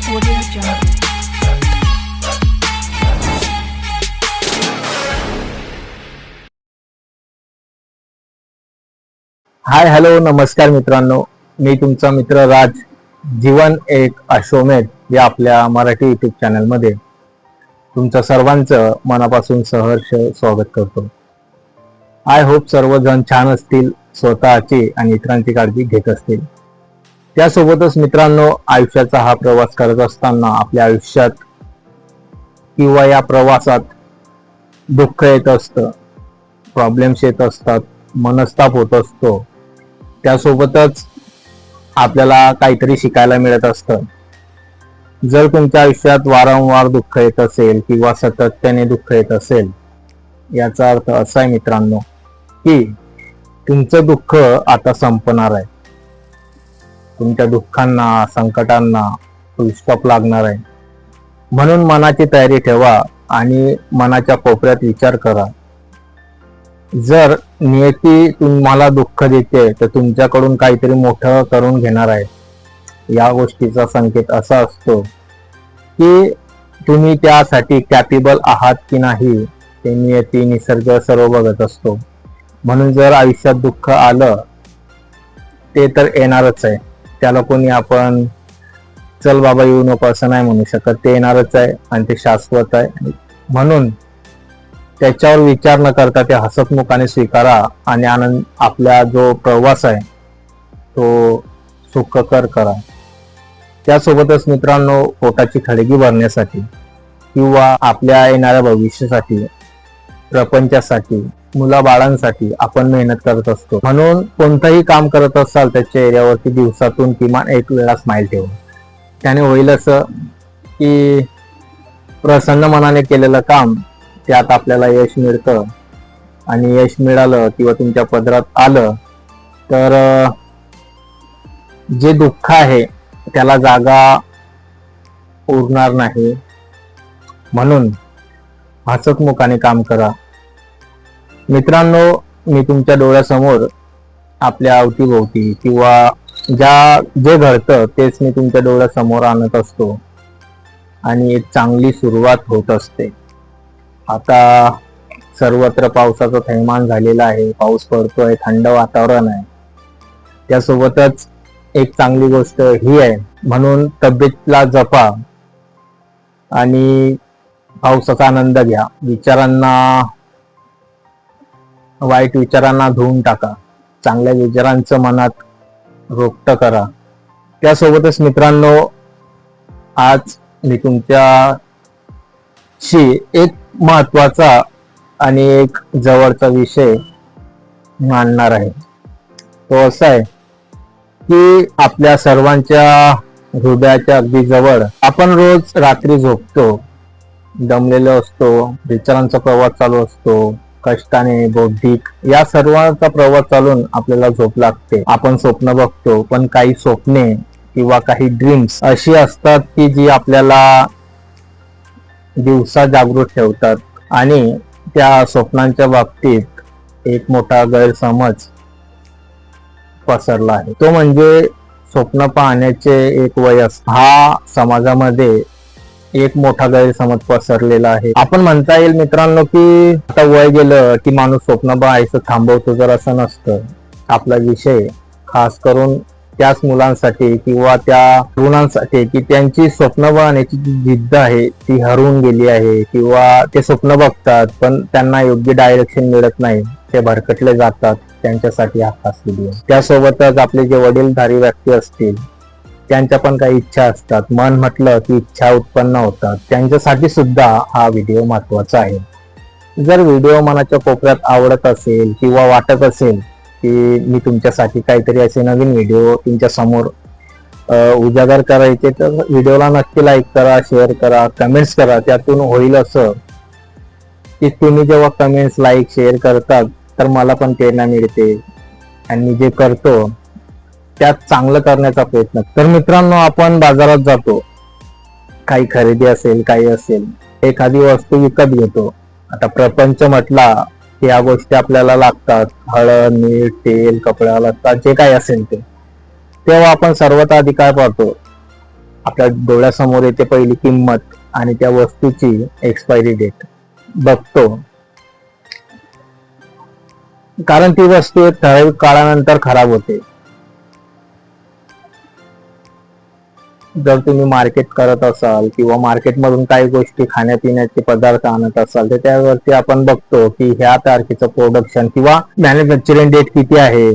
Audio Jungle. Hi hello नमस्कार मित्रांनो, मी तुमचा मित्र राज. जीवन एक अश्वमेध या आपल्या मराठी युट्यूब चॅनल मध्ये तुमचं सर्वांचं मनापासून सहर्ष स्वागत करतो. आय होप सर्वजण छान असतील, स्वतःची आणि इतरांची काळजी घेत असतील. त्यासोबतच मित्रांनो, आयुष्याचा हा प्रवास करत असताना आपल्या आयुष्यात किंवा या प्रवासात दुःख येत असतं, प्रॉब्लेम्स येत असतात, मनस्ताप होत असतो. त्यासोबतच आपल्याला काहीतरी शिकायला मिळत असतं. जर तुमच्या आयुष्यात वारंवार दुःख येत असेल किंवा सातत्याने दुःख येत असेल, याचा अर्थ असा आहे मित्रांनो की तुमचं दुःख आता संपणार आहे. तुमच्या दुःखांना, संकटांना फुलस्टॉप लागणार आहे. म्हणून मनाची तयारी ठेवा आणि मनाच्या कोपऱ्यात विचार करा. जर नियती तुम्हाला दुःख देते तर तुमच्याकडून काहीतरी मोठं करून घेणार आहे. या गोष्टीचा संकेत असा असतो की तुम्ही त्यासाठी कॅपेबल आहात की नाही ते नियती, निसर्ग सर्व बघत असतो. म्हणून जर आयुष्यात दुःख आलं ते तर येणारच आहे. त्याला कोणी आपण चल बाबा येऊ नको असं नाही म्हणू शकत. ते येणारच आहे आणि ते शाश्वत आहे. म्हणून त्याच्यावर विचार न करता ते हसतमुखाने स्वीकारा आणि आनंद आपला जो प्रवास आहे तो सुखकर करा. त्यासोबतच मित्रांनो, पोटाची खळगी भरण्यासाठी किंवा आपल्या येणाऱ्या भविष्यासाठी, प्रपंचासाठी, मुलाबाळांसाठी आपण मेहनत करत असतो. म्हणून कोणतंही काम करत असाल त्याच्या एरियावरती दिवसातून किमान एक वेळा स्माइल ठेवा. त्याने होईल असं की प्रसन्न मनाने केलेलं काम त्यात आपल्याला यश मिळतं. आणि यश मिळालं किंवा तुमच्या पदरात आलं तर जे दुःख आहे त्याला जागा उरणार नाही. म्हणून हसतमुखाने काम करा. मित्रांनो, मी तुमच्या डोळ्यासमोर आपल्या अवतीभोवती किंवा जे घडतं तेच मी तुमच्या डोळ्यासमोर आणत असतो आणि एक चांगली सुरुवात होत असते. आता सर्वत्र पावसाचं थैमान झालेलं आहे. पाऊस पडतोय, थंड वातावरण आहे. त्यासोबतच एक चांगली गोष्ट ही आहे, म्हणून तब्येतला जपा आणि पावसाचा आनंद घ्या. वाईट विचारांना धुवून टाका. चांगल्या विचारांचं मनात रोपट करा. त्यासोबतच मित्रांनो, आज मी तुमच्याशी एक महत्वाचा आणि एक जवळचा विषय मांडणार आहे. तो असा आहे की आपल्या सर्वांच्या हृदयाच्या अगदी जवळ आपण रोज रात्री झोपतो, दमलेलो असतो, विचारांचा प्रवास चालू असतो, कष्टाने, बौद्धिक या सर्वांचा प्रवास चालून आपल्याला झोप लागते. आपण स्वप्न बघतो, पण काही स्वप्ने किंवा काही ड्रीम्स अशी असतात की जी आपल्याला दिवसा जागृत ठेवतात. आणि त्या स्वप्नांच्या बाबतीत एक मोठा गैरसमज पसरला आहे. तो म्हणजे स्वप्न पाहण्याचे एक वयस. हा समाजामध्ये एक मोठा गैरसमज पसरलेला आहे. आपण म्हणता येईल मित्रांनो की आता वय गेलं की माणूस स्वप्न पाहायचं थांबवतो, जर असं नसतं. आपला विषय खास करून त्याच मुलांसाठी किंवा त्या तरुणांसाठी की त्यांची स्वप्न पाहण्याची जी जिद्द आहे ती हरवून गेली आहे, किंवा ते स्वप्न बघतात पण त्यांना योग्य डायरेक्शन मिळत नाही, ते भरकटले जातात. त्यांच्यासाठी हा खास व्हिडिओ. त्यासोबतच आपले जे वडीलधारी व्यक्ती असतील त्यांच्या पण काही इच्छा असतात. मन म्हटलं की इच्छा उत्पन्न होतात. त्यांच्यासाठी सुद्धा हा व्हिडिओ महत्वाचा आहे. जर व्हिडिओ मनाच्या कोपऱ्यात आवडत असेल किंवा वाटत असेल की मी तुमच्यासाठी काहीतरी असे नवीन व्हिडिओ तुमच्या समोर उजागर करायचे, तर व्हिडिओला नक्की लाईक करा, शेअर करा, कमेंट्स करा. त्यातून होईल असं की तुम्ही जेव्हा कमेंट्स, लाईक, शेअर करतात तर मला पण प्रेरणा मिळते आणि जे करतो त्यात चांगलं करण्याचा प्रयत्न. तर मित्रांनो, आपण बाजारात जातो, काही खरेदी असेल, काही असेल, एखादी वस्तू विकत घेतो. आता प्रपंच म्हटला या गोष्टी आपल्याला लागतात. हळद, मीठ, तेल, कपडा, लत्ता जे काही असेल ते. तेव्हा आपण सर्वात आधी काय पाहतो आपल्या डोळ्यासमोर येते पहिली किंमत आणि त्या वस्तूची एक्सपायरी डेट बघतो, कारण ती वस्तू एक ठराविक काळानंतर खराब होते. जर तुम्ही मार्केट करत असाल किंवा मार्केटमधून काही गोष्टी खाण्यापिण्याचे पदार्थ आणत असाल तर त्यावरती आपण बघतो की ह्या तारखेचं प्रोडक्शन किंवा मॅन्युफॅक्चरिंग डेट किती आहे,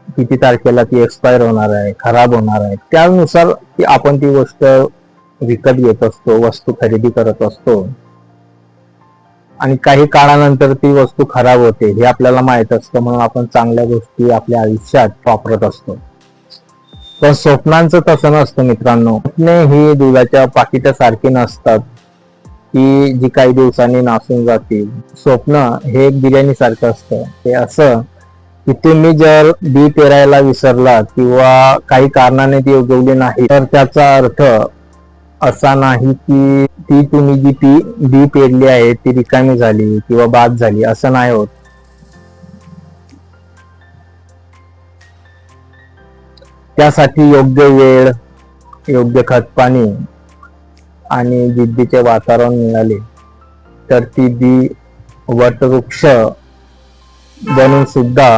किती तारखेला ती एक्सपायर होणार आहे, खराब होणार आहे, त्यानुसार आपण ती गोष्ट विकत घेत असतो, वस्तू खरेदी करत असतो. आणि काही काळानंतर ती वस्तू खराब होते हे आपल्याला माहित असतं, म्हणून आपण चांगल्या गोष्टी आपल्या आयुष्यात वापरत असतो. पण स्वप्नांचं तसं नसतं मित्रांनो. स्वप्ने ही दुधाच्या पाकिटासारखी नसतात की जी काही दिवसांनी नासून जातील. स्वप्न हे एक बिर्याणी सारखं असतं. ते असं की तुम्ही जर बी पेरायला विसरलात किंवा काही कारणाने ती उगवली नाही तर त्याचा अर्थ असा नाही की ती तुम्ही जी बी पेरली आहे ती रिकामी झाली किंवा बाद झाली, असं नाही होत. त्यासाठी योग्य वेळ, योग्य खत पाणी आणि जिद्दीचे वातावरण मिळाले तर ती बी वटवृक्ष बनून सुद्धा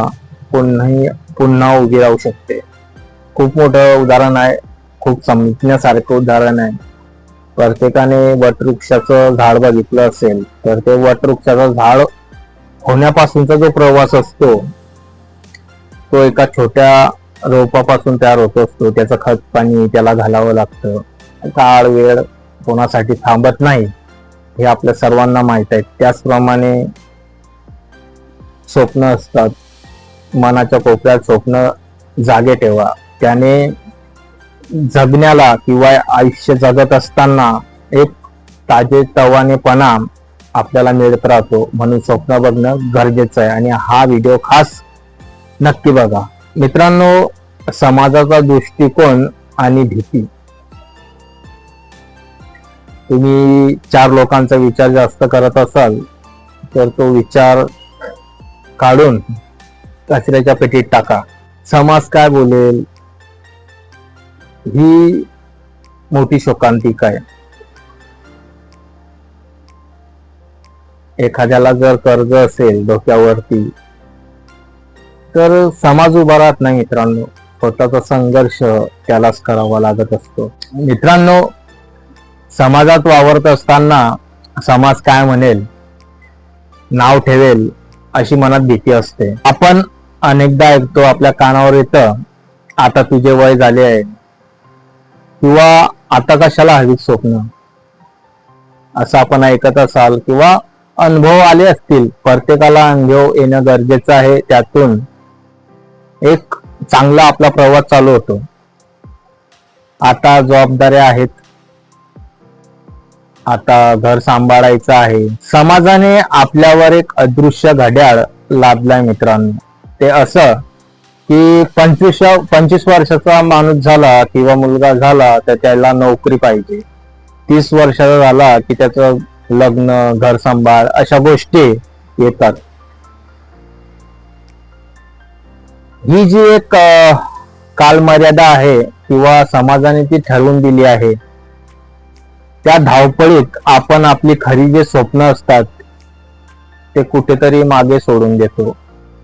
पुन्हा उभी राहू शकते. खूप मोठं उदाहरण आहे, खूप समजण्यासारखं उदाहरण आहे. प्रत्येकाने वटवृक्षाचं झाड बघितलं असेल तर ते वटवृक्षाचं झाड होण्यापासूनचा जो प्रवास असतो तो एका छोट्या रोपापासून तयार होत असतो. त्याचं खत पाणी त्याला घालावं लागतं. काळ वेळ कोणासाठी थांबत नाही हे आपल्या सर्वांना माहित आहे. त्याचप्रमाणे स्वप्न असतात. मनाच्या कोपऱ्यात स्वप्न जागे ठेवा. त्याने जगण्याला किंवा आयुष्य जगत असताना एक ताजेतवानेपणा आपल्याला मिळत राहतो. म्हणून स्वप्न बघणं गरजेचं आहे आणि हा व्हिडिओ खास नक्की बघा. मित्रांनो, समाजाचा दृष्टिकोन आणि भीती. तुम्ही 4 लोकांचा विचार जास्त करत असाल तर तो विचार काढून कचऱ्याच्या पेटीत टाका. समाज काय बोलेल ही मोठी शोकांतिका आहे. एखाद्याला जर कर्ज असेल डोक्यावरती तर समाज उभा राहत नाही मित्रांनो. स्वतःचा संघर्ष त्यालाच करावा लागत असतो. मित्रांनो, समाजात वावरत असताना समाज काय म्हणेल, नाव ठेवेल अशी मनात भीती असते. आपण अनेकदा ऐकतो, आपल्या कानावर येतं, आता तुझे वय झाले आहे किंवा आता कशाला हवी स्वप्न, असं आपण ऐकत असाल किंवा अनुभव आले असतील. प्रत्येकाला अनुभव येणं गरजेचं आहे. त्यातून एक चांगला आपला प्रवास चालू होतो. आता जबाबदाऱ्या आहेत, आता घर सांभाळायचं आहे. समाजाने आपल्यावर एक अदृश्य घड्याळ लादलाय मित्रांनो. ते असं की 25 वर्षाचा माणूस झाला किंवा मुलगा झाला तर त्याला नोकरी पाहिजे. 30 वर्षाचा झाला की त्याचं लग्न, घर सांभाळ अशा गोष्टी येतात. ही जी एक कालमर्यादा आहे किंवा समाजाने ती ठरवून दिली आहे, त्या धावपळीत आपण आपली खरी जे स्वप्न असतात ते कुठेतरी मागे सोडून देतो.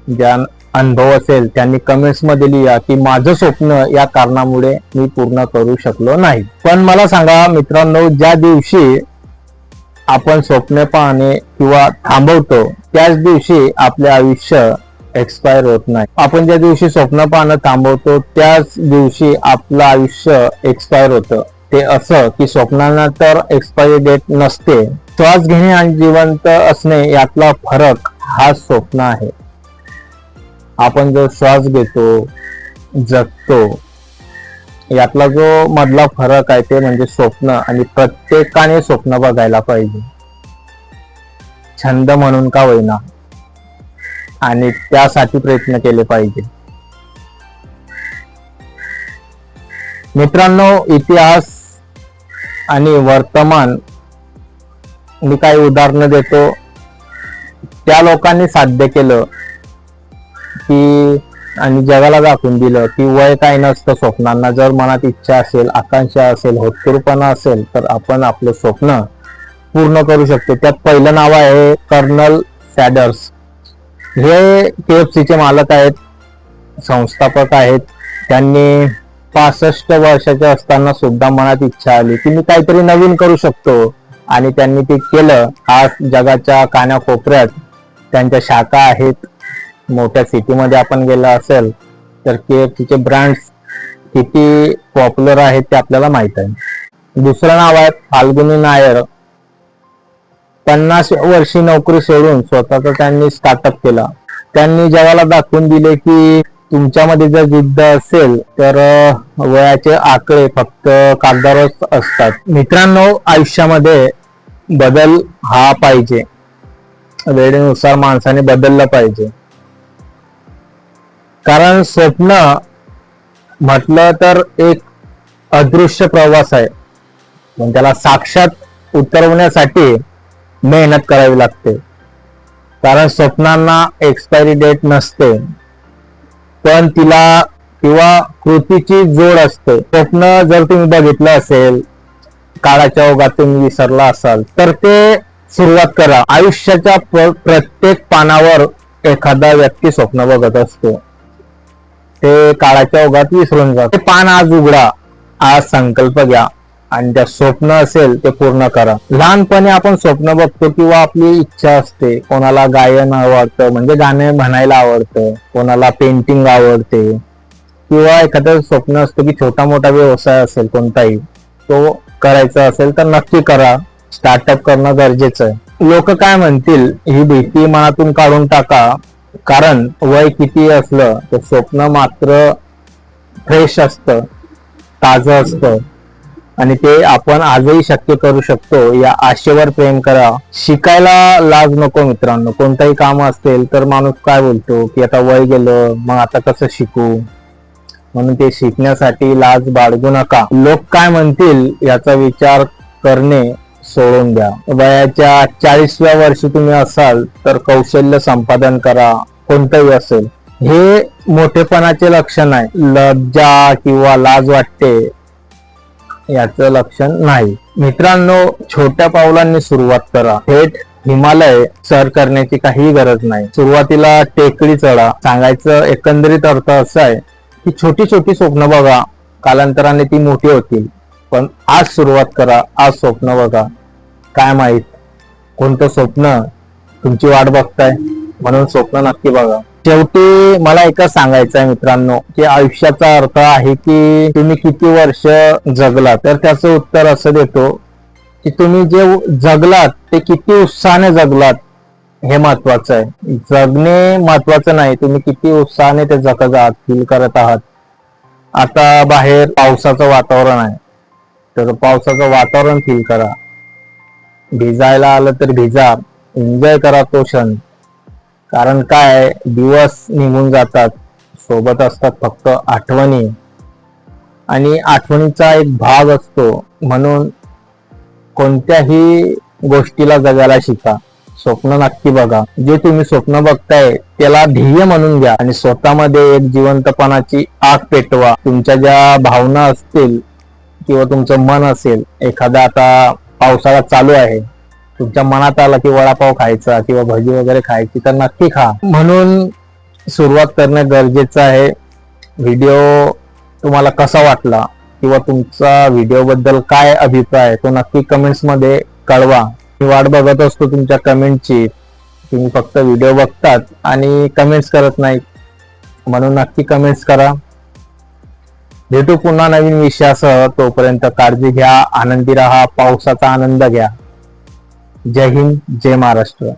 ज्या अनुभव असेल त्यांनी कमेंट्स मध्ये लिहा की माझं स्वप्न या कारणामुळे मी पूर्ण करू शकलो नाही. पण मला सांगा मित्रांनो, ज्या दिवशी आपण स्वप्न पाहणे किंवा थांबवतो त्याच दिवशी आपले आयुष्य एक्सपायर होत नाही. आपण ज्या दिवशी स्वप्न पाहणं थांबवतो त्याच दिवशी आपलं आयुष्य एक्सपायर होतं. ते असं की स्वप्नांना तर एक्सपायरी डेट नसते. श्वास घेणे आणि जिवंत असणे यातला फरक हा स्वप्न आहे. आपण जो श्वास घेतो, जगतो, यातला जो मधला फरक आहे ते म्हणजे स्वप्न. आणि प्रत्येकाने स्वप्न बघायला पाहिजे, छंद म्हणून का होईना, आणि त्यासाठी प्रयत्न केले पाहिजे. मित्रांनो, इतिहास आणि वर्तमान मी काही उदाहरणं देतो. त्या लोकांनी साध्य केलं की आणि जगाला दाखवून दिलं की वय काय नसतं स्वप्नांना. जर मनात इच्छा असेल, आकांक्षा असेल, होतकरूपणा असेल तर आपण आपलं स्वप्न पूर्ण करू शकतो. त्यात पहिलं नाव आहे कर्नल सॅडर्स. हे KFC चे मालक आहेत, संस्थापक आहेत. त्यांनी 65 वर्षाचे असताना सुद्धा मनात इच्छा आली की मी काहीतरी नवीन करू शकतो आणि त्यांनी ते केलं. आज जगाच्या कानाकोपऱ्यात त्यांच्या शाखा आहेत. मोठ्या सिटीमध्ये आपण गेला असेल तर KFC चे ब्रँड्स किती पॉप्युलर आहेत ते आपल्याला माहित आहे. दुसरं नाव आहे फाल्गुनी नायर. 50 वर्षी नोकरी सोडून स्वतःचा त्यांनी स्टार्टअप केला. त्यांनी जगाला दाखवून दिले की तुमच्यामध्ये जर जिद्द असेल तर वयाचे आकडे फक्त कागदावरच असतात. मित्रांनो, आयुष्यामध्ये बदल हा पाहिजे. वेळेनुसार माणसाने बदललं पाहिजे. कारण स्वप्न म्हटलं तर एक अदृश्य प्रवास आहे, पण त्याला साक्षात उतरवण्यासाठी मेहनत करावी लागते. कारण स्वप्नांना एक्सपायरी डेट नसते, पण तिला किंवा कृतीची जोड असते. स्वप्न जर तुम्ही बघितलं असेल, काळाच्या ओघात तुम्ही विसरला असाल तर ते सुरुवात करा. आयुष्याच्या प्रत्येक पानावर एखादा व्यक्ती स्वप्न बघत असतो. ते काळाच्या ओघात विसरून जा. ते पान आज उघडा, आज संकल्प घ्या आणि त्या स्वप्न असेल ते पूर्ण करा. लहानपणी आपण स्वप्न बघतो किंवा आपली इच्छा असते. कोणाला गायन आवडतं म्हणजे गाणे म्हणायला आवडतं, कोणाला पेंटिंग आवडते, किंवा एखादं स्वप्न असतं की छोटा मोठा व्यवसाय असेल कोणताही, तो करायचा असेल तर नक्की करा. स्टार्टअप करणं गरजेचं आहे. लोक काय म्हणतील ही भीती मनातून काढून टाका. कारण वय किती असलं तर स्वप्न मात्र फ्रेश असतं, ताजं असतं आणि ते आपण आजही शक्य करू शकतो. या आशेवर प्रेम करा. शिकायला लाज नको मित्रांनो. कोणताही काम असेल तर माणूस काय बोलतो की आता वय गेलं, मग आता कसं शिकू, म्हणून ते शिकण्यासाठी लाज बाळगू नका. लोक काय म्हणतील याचा विचार करणे सोडून द्या. वयाच्या 40व्या वर्षी तुम्ही असाल तर कौशल्य संपादन करा, कोणतंही असेल. हे मोठेपणाचे लक्षण आहे. लज्जा किंवा लाज वाटते याचं लक्षण नाही. मित्रांनो, छोट्या पावलांनी सुरुवात करा. थेट हिमालय सर करण्याची काही गरज नाही. सुरुवातीला टेकडी चढा. सांगायचं एकंदरीत अर्थ असा आहे की छोटी छोटी स्वप्न बघा, कालांतराने ती मोठी होतील. पण आज सुरुवात करा, आज स्वप्न बघा. काय माहित कोणतं स्वप्न तुमची वाट बघताय, म्हणून स्वप्न नक्की बघा. शेवटी मला एकच सांगायचं आहे मित्रांनो की आयुष्याचा अर्थ आहे की तुम्ही किती वर्ष जगलात. तर त्याचं उत्तर असं देतो की तुम्ही जे जगलात ते किती उत्साहाने जगलात हे महत्वाचं आहे. जगणे महत्वाचं नाही, तुम्ही किती उत्साहाने ते जगत आहात, फील करत आहात. आता बाहेर पावसाचं वातावरण आहे तर पावसाचं वातावरण फील करा. भिजायला आलं तर भिजा, एन्जॉय करा तो क्षण. कारण काय, दिवस निघून जातात, सोबत असतात फक्त आठवणी, आणि आठवणीचा एक भाग असतो. म्हणून कोणत्याही गोष्टीला जगायला शिका. स्वप्न नक्की बघा. जे तुम्ही स्वप्न बघताय त्याला ध्येय म्हणून घ्या आणि स्वतःमध्ये एक जिवंतपणाची आग पेटवा. तुमच्या ज्या भावना असतील किंवा तुमचं मन असेल, एखादा आता पावसाळा चालू आहे, तुमच्या मनात आला की वडापाव खायचा किंवा भजी वगैरे खायची तर नक्की खा. म्हणून सुरुवात करणं गरजेचं आहे. व्हिडिओ तुम्हाला कसा वाटला किंवा तुमचा व्हिडिओ बद्दल काय अभिप्राय तो नक्की कमेंट्स मध्ये कळवा. मी वाट बघत असतो तुमच्या कमेंटची. तुम्ही फक्त व्हिडिओ बघतात आणि कमेंट्स करत नाही, म्हणून नक्की कमेंट्स करा. भेटू पुन्हा नवीन विषयासह. तोपर्यंत काळजी घ्या, आनंदी राहा, पावसाचा आनंद घ्या. जय हिंद, जय महाराष्ट्र.